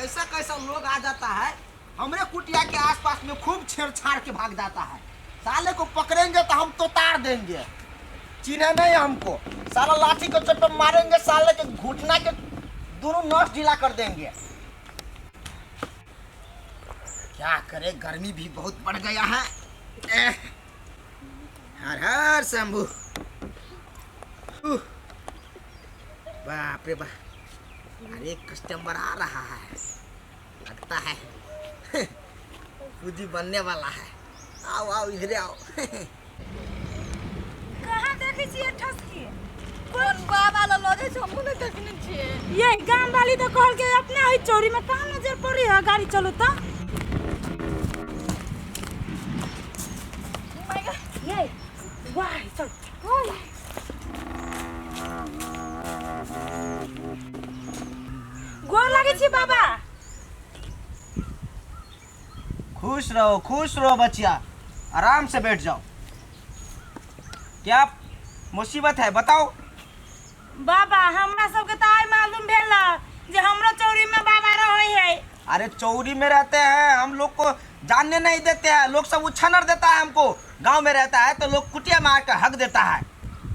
कैसा कैसा लोग आ जाता है, हमरे कुटिया के आसपास में खूब छेड़छाड़ के भाग जाता है। साले को पकड़ेंगे तो हम तो तार देंगे, चिन्हे नहीं हमको। साला लाठी को चोट मारेंगे, साले के घुटना के दोनों नस ढीला कर देंगे। क्या करे, गर्मी भी बहुत बढ़ गया है। हर हर शंभू। बाप रे बाप, अरे कस्टमर आ रहा है, लगता है पूजी बनने वाला है। आओ आओ इधर आओ। कहाँ देखै छियै ठसकी? कौन बाबा ला लगे छ हमहु नहीं देखने छियै। ये गांव वाली तो कहल के अपने ही चोरी में कहाँ नजर पड़ी है, गाड़ी चलो तो। ये वाह चल। गोर लगे छी बाबा। खुश रहो बच्चिया, आराम से बैठ जाओ। क्या मुसीबत है बताओ। बाबा हमरा सबके तो आई मालूम भेल जे हमरा चौरी में बाबा रहे है। अरे चौरी में रहते हैं, हम लोग को जानने नहीं देते हैं। लोग सब उछनर देता है हमको। गांव में रहता है तो लोग कुटिया में आकर हक देता है।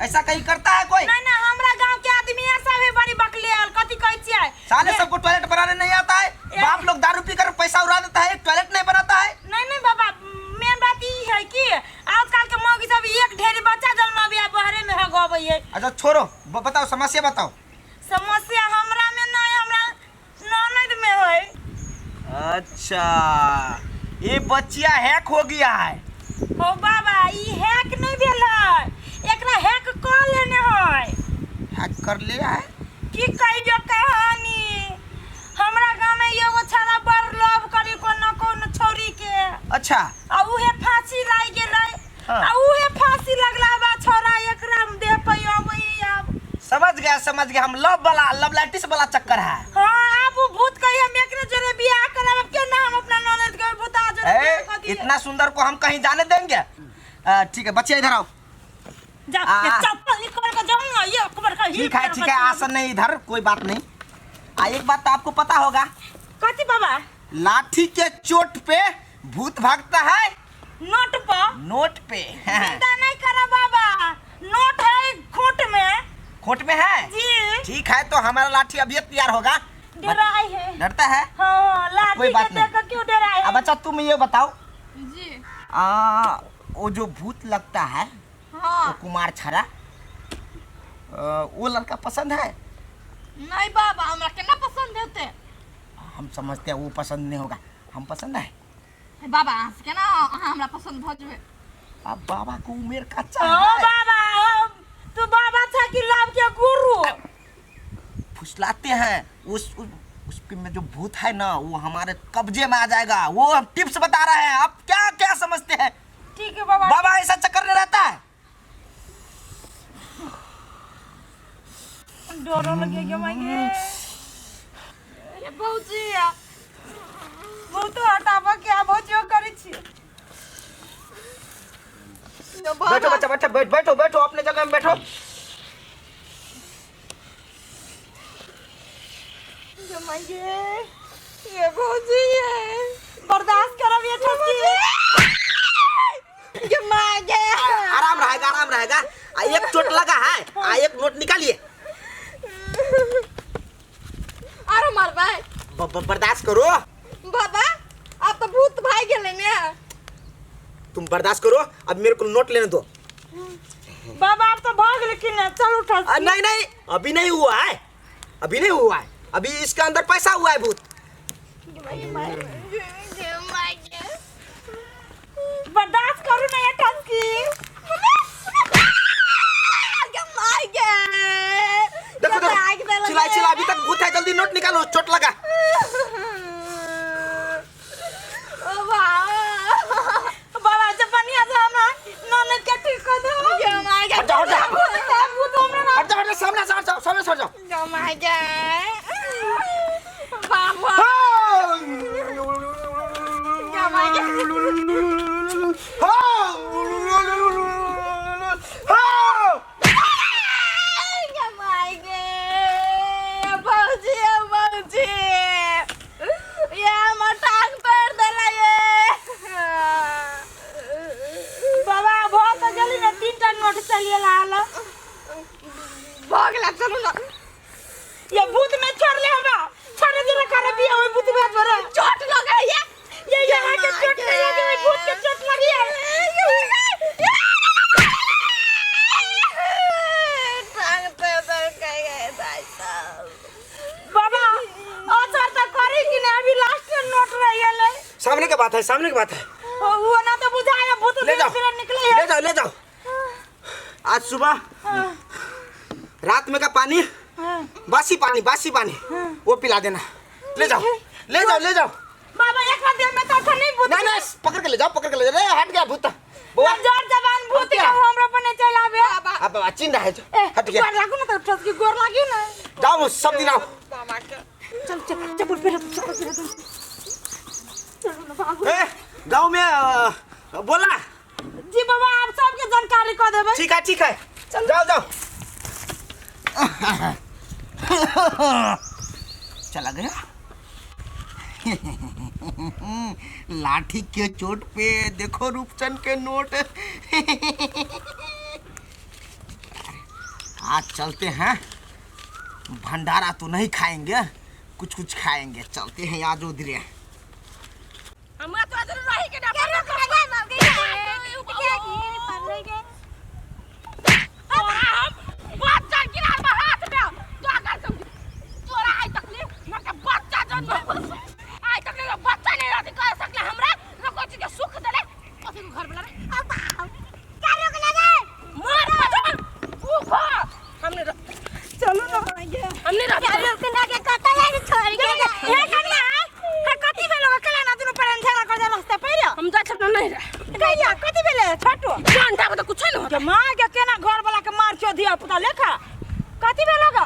ऐसा कहीं करता है कोई? नहीं ना, हमरा गांव के आदमी है सब है बड़ी बकलियल। कथी कहै छियै? साले सबको टॉयलेट बनाने नहीं आता है। बाप लोग दारू पी कर पैसा उड़ा देता है, टॉयलेट नहीं बनाता है। नहीं बाबा, मेन बात ई है कि आजकल के मौगी सब एक ढेरी बच्चा जन्मावे आ बहरे में हगवे है। अच्छा छोड़ो, बताओ समस्या बताओ। समस्या हमरा में नहीं, हमरा ननद में है। अच्छा, ये बच्चिया हैक हो गया है। हो बाबा, ई हैक नहीं भेल है, एकरा हैक कर लेने है। हैक कर लिया है? की कहि जो कहानी, हमरा गांव में एगो छाड़ा बड़ लव करी कोनो छोरी के। अच्छा, आ उहे फांसी लाग गेलै। हाँ। आ उहे फांसी लगला बा छोरा एकरा में दे पे अबई। अब समझ गया, हम लव लैटिस वाला चक्कर है। हां, अब भूत कहि हम एकरे जरे बियाह करब, क्यों ना हम अपना ननद के भूता जरे बियाह कर दिए। इतना सुंदर को हम कहीं जाने देंगे? ठीक है बच्चे इधर आओ। जा ये चप्पल निकाल के जाओ ना, ये खबर का ठीक है आसन नहीं इधर, कोई बात नहीं। एक बात तो आपको पता होगा। कथी बाबा? लाठी के चोट पे भूत भागता है। नोट पे चिंता नहीं करा बाबा, नोट है खोट में है जी। ठीक है, तो हमारा लाठी अभी तैयार होगा। डराई है। डरता है? हाँ, लाठी कोई बात के देख नहीं। क्यों डराई है? अब अच्छा तुम ये बताओ जी वो जो भूत लगता है, हाँ। वो कुमार छाड़ा, वो लड़का पसंद है? नहीं बाबा, हमरा केना पसंद होते। हम समझते हैं वो पसंद नहीं होगा, हम पसंद है। बाबा आस केना हमरा पसंद भ जबे। अब बाबा को उम्र कच्चा ओ है। बाबा, तू बाबा था कि लव के गुरु? फुसलाते हैं। उसके में जो भूत है ना, वो हमारे कब्जे में आ जाएगा। वो हम टिप्स बता रहे हैं, आप क्या क्या समझते हैं? ठीक है बाबा। बाबा ऐसा चक्कर नहीं रहता है। डरो लगेगा मांगे। ये बहुजी वो तो हटावा क्या भोजो करी छी। बैठो बच्चा, बैठो अपने जगह में बैठो। मांगे ये भोजी है, बर्दाश्त करो ये ठसकी। ये मांगे आराम रहेगा। एक चोट लगा है, एक नोट निकालिए। आरो मार भाई। बर्दाश्त करो। बाबा आप तो भूत भाई गेले ने। तुम बर्दाश्त करो, अब मेरे को नोट लेने दो। बाबा आप तो भाग, लेकिन चल उठो। नहीं, अभी नहीं हुआ है। अभी इसके अंदर पैसा हुआ है भूत। बर्दाश्त करो ना ये ठसकी। देखो चिल्ला, अभी तक भूत है, जल्दी नोट निकालो, चोट लगा। बाबा जब बनिया था ना ननद के ठीक कर दो। हट जाओ, सामने से हट जाओ। बाबा की बात है, सामने की बात है। वो ना तो बुझाया भूत ले जाओ, निकले है। ले जाओ, ले जाओ। आज सुबह रात में का पानी, बासी पानी वो पिला देना। ले जाओ, ले जाओ, ले जाओ। बाबा एक दिन में तो नहीं भूत। नहीं, पकड़ के ले जाओ, पकड़ के ले जाओ। हट गया भूत। बुआ जोर जबान भूत के हमरा पर नहीं चला बे। अब चिंता है जो हट गया। गोर लागू ना तो ठस की गोर लागी ना। जाओ सब दिन आओ। बाबा के चल चप्पल पहन, चप्पल पहन। चलो ना बाबू। गाँव में बोला जी बाबा, आप सबके जानकारी कर देबे। ठीक है, ठीक है। जाओ जाओ। चला गया। लाठी के चोट पे देखो रूपचंद के नोट। आज चलते हैं, भंडारा तो नहीं खाएंगे, कुछ कुछ खाएंगे। चलते हैं आज उधर। हम तो आज रही के डर लग गए मर गए पर रह गए। हम बात जान के हाथ में तो अगर तुम तोरा आई तकलीफ ना के बच्चा जन्म आई तकलीफ बच्चा नहीं रहती कर सकले हमरा न कोई चीज के सुख देले अथी घर वाला रे क्या रोक लगे मार बचन ऊपर हमने चलो ना हमने क्या रोक लगे कता है छोड़ के हे कन्या है कति बेलो कला ना दुनु पर अंधेरा कर देला रास्ता पहिरो हम जा छत नहीं रे गैया कति बेले छोटो जानता तो कुछ नहीं होता मां के केना घर वाला के मार के दिया पुता लेखा कति बेलो गा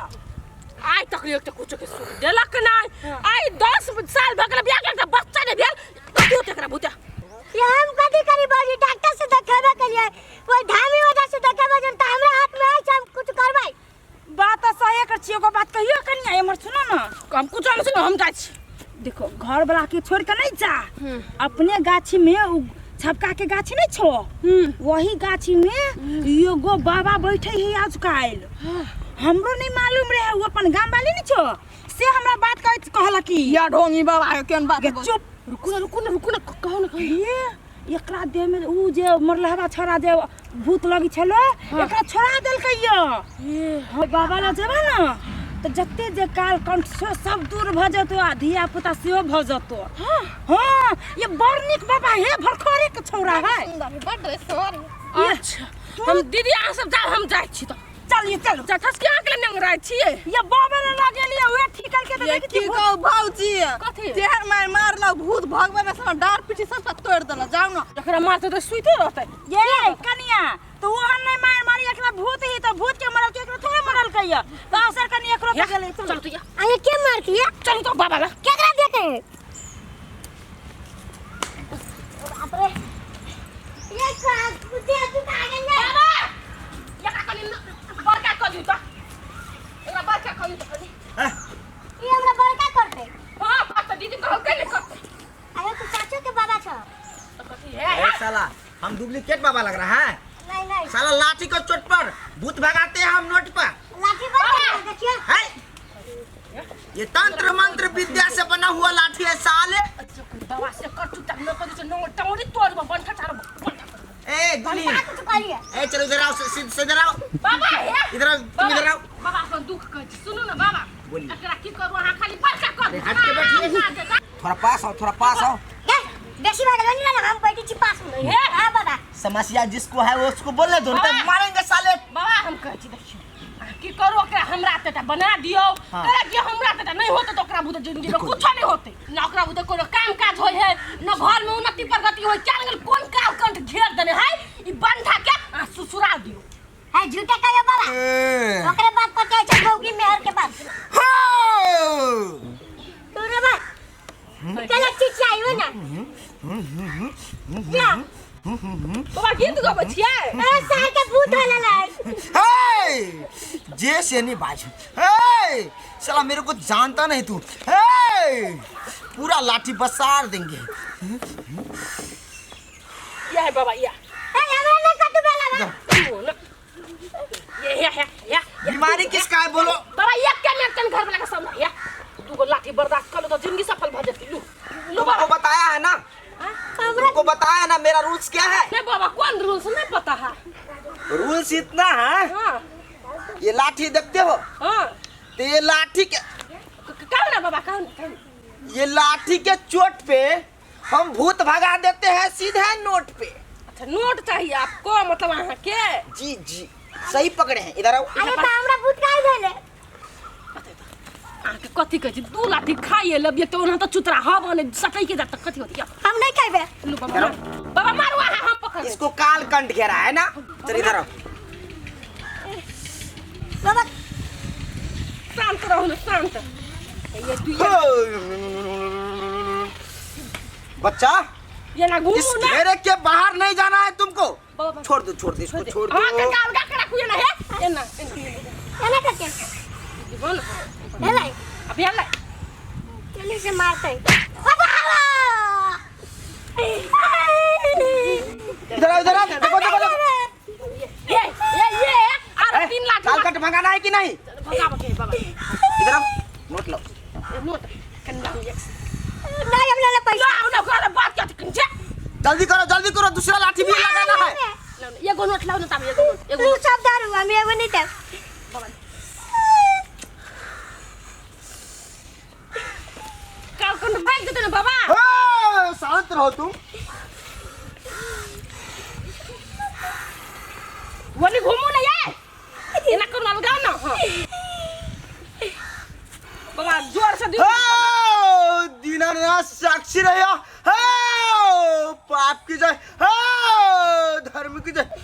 आई तकलीफ तो कुछ के सुन देलक ना आई 10 साल भगल बियाह के बच्चा ने भेल कतियो तकरा भूता ये हम कथी करी बाजी डॉक्टर से देखेबे करिए कोई धामी वजह से देखेबे जन त हमरा हाथ में है हम कुछ करबै बात सही कर छियो को बात कहियो कन्या हमर सुनो ना हम कुछ हम सुनो हम जाय छी देखो घर वाला के छोड़ के नहीं जा अपने गाछी में छपका के गाछी नहीं छो वही गाछी में एगो बाबा बैठे ही आज काल हमरो नहीं मालूम रहे वो अपन गांव वाली नहीं छो से हमरा बात कहला की या ढोंगी बाबा केन बात चुप रुकू ना कहो ना ये एकरा देह में उ जे मरलहबा छोरा जे भूत लगी छलो एकरा छोड़ा देल कहियो हे बाबा ला जेबा ना तो जत्ते जे काल कंठ से सब दूर भ जतो आ धिया पुता सेहो भ जतो हां ये बरनिक बाबा हे भरखोरे के छोरा है बड़ सॉरी अच्छा हम दीदी आ सब जा हम जाय छी तो चलिए चलो जा ठस के आंकले नंग रह छिए ये बाबा ने लगे लिए वे ठीक करके ये की कहू भौजी कथी तेहर मार लो भूत भगवे में सब डार पीछे सब तोड़ देला जाओ ना एकरा मारते तो सुइते रहते ये कनिया तो वो हम नहीं मारी एकरा भूत ही तो भूत के मरल के एकरा थोड़े मरल कहिया तो असर कनी एकरो पे गेले चल तू अरे के मारती है चल तो बाबा ला केकरा देते बाप रे ये का बुद्धि तू कागन ने बाबा ये का कनी बड़का कर दी तो एकरा बड़का कर दी तो ये हमरा बड़का करते हां बात दीदी कहो के नहीं करते अरे तू चाचू के बाबा छ तो कथी है साला हम डुप्लीकेट बाबा लग रहा है। नहीं साला लाठी को चोट पर भूत भगाते हैं हम नोट पर। लाठी बड़ा देखिए है ये तंत्र मंत्र विद्या से बना हुआ लाठी है साले। बाबा से कर तू तक न कर से नो टोरी तोड़ बंठा चारो ए गुली कुछ करिए ए चलो इधर आओ, इधर आओ बाबा इधर आओ, तुम इधर आओ। बाबा अपन दुख कर सुनो ना बाबा बोलिए। एकरा की करू हां खाली बड़का कर हट के बैठिए। थोड़ा पास आओ, थोड़ा पास आओ। बेसी बात नहीं ना हम बैठी छी पास में हे हां बाबा समस्या जिसको है वो उसको बोलने दो, तो मारेंगे साले। बाबा हम कह छी देखियो की करू ओकरा हमरा तटा बना दियो करे कि हमरा तटा नहीं होते तो ओकरा बुते जिंदगी में कुछ नहीं होते ना ओकरा बुते कोनो काम काज होय है ना घर में उन्नति प्रगति होय चल कोन काल कंठ घेर देने है ई बंधा के ससुरा दियो है झूठे कहियो बाबा ओकरे बात पता है भौगी मेहर के बात तोरे बात चलो ठीक आइयो ना या बाबा गीत गाबै छियै ए साल के भूत होला लाई हे जे से नहीं बाजू। हे साला मेरे को जानता नहीं तू। हे पूरा लाठी बसार देंगे। ये है बाबा ये ए हमरा ना कटु बेला या बीमारी किसका है बोलो। बाबा ये क्या मेंटेन घर वाला का सामने या तू को लाठी बर्दाश्त कर लो तो जिंदगी सफल भ जाती लो तुमको बताया है ना, तुमको बताया है ना मेरा रूल्स क्या है। नहीं बाबा कौन रूल्स नहीं पता है। रूल्स इतना है, हां ये लाठी देखते हो हां तो ये लाठी के कौन है बाबा कौन ये लाठी के चोट पे हम भूत भगा देते हैं सीधे नोट पे। अच्छा नोट चाहिए आपको, मतलब अहाँ के? जी जी सही पकड़े हैं, इधर आओ। अरे तो हमरा भूत काहे भेले? अहाँ के कथी कहै छी? 2 लाठी खाइए लेबिए तो ओना तो चुतरा हब ने सटै के जात कथी होती है? हम नहीं खाइबे। लो बाबा मार। बाबा मारो अहाँ, हम पकड़ लेब। इसको काल कंठ घेरा है ना। चल इधर आओ। बाबा शांत रहो ना, शांत। ये बच्चा ये ना इस घूमो ना। घेरे के बाहर नहीं जाना है तुमको। बाबा छोड़ दो इसको छोड़ हां के दो। काम का रखू ना है। ये ना चले करके बोल हेले अब ये ले चले से मारते बाबा। इधर आओ देखो ये और 3 लाख काल कंठ भगाना है कि नहीं? भगा के बाबा। इधर आओ नोट लो। ये नोट कन्ना ये नहीं हम ले पैसा। लाओ ना घर बात क्या कंजे। जल्दी करो दूसरा लाठी भी लगाना है। ये गो नोट लाओ ना तब ये गो नोट। तू सब दारू हम एगो नहीं दे। काल कन भाग देते ना बाबा। ओ, शांत रहो तुम। वनी घूमो ना ये ना करो लगाओ ना। हां बाबा जोर से ओ, दीनानाथ साक्षी रहो।